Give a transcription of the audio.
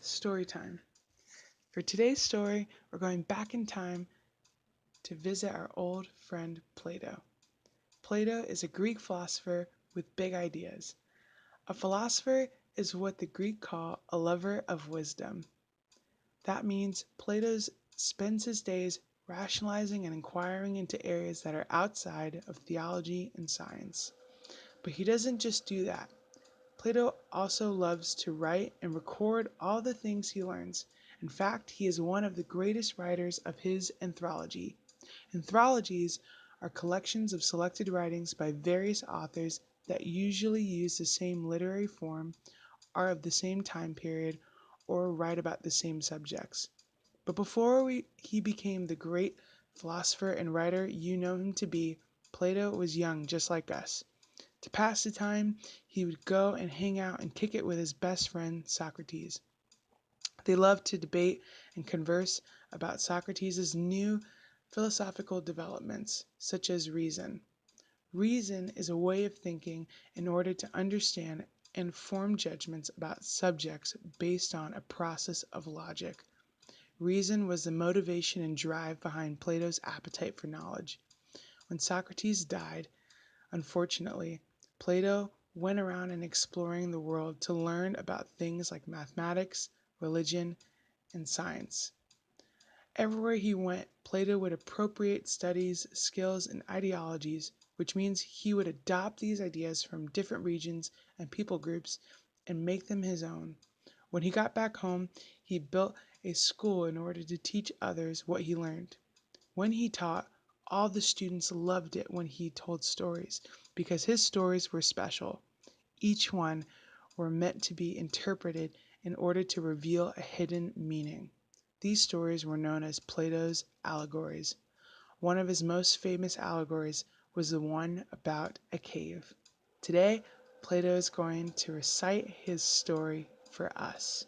Story time. For today's story, we're going back in time to visit our old friend Plato. Plato is a Greek philosopher with big ideas. A philosopher is what the Greek call a lover of wisdom. That means Plato spends his days rationalizing and inquiring into areas that are outside of theology and science. But he doesn't just do that. Plato also loves to write and record all the things he learns. In fact, he is one of the greatest writers of his anthology. Anthologies are collections of selected writings by various authors that usually use the same literary form, are of the same time period, or write about the same subjects. But before he became the great philosopher and writer you know him to be, Plato was young just like us. To pass the time, he would go and hang out and kick it with his best friend, Socrates. They loved to debate and converse about Socrates' new philosophical developments, such as reason. Reason is a way of thinking in order to understand and form judgments about subjects based on a process of logic. Reason was the motivation and drive behind Plato's appetite for knowledge. When Socrates died, unfortunately, Plato went around and exploring the world to learn about things like mathematics, religion, and science. Everywhere he went, Plato would appropriate studies, skills, and ideologies, which means he would adopt these ideas from different regions and people groups and make them his own. When he got back home, he built a school in order to teach others what he learned. When he taught, all the students loved it when he told stories because his stories were special. Each one were meant to be interpreted in order to reveal a hidden meaning. These stories were known as Plato's allegories. One of his most famous allegories was the one about a cave. Today, Plato is going to recite his story for us.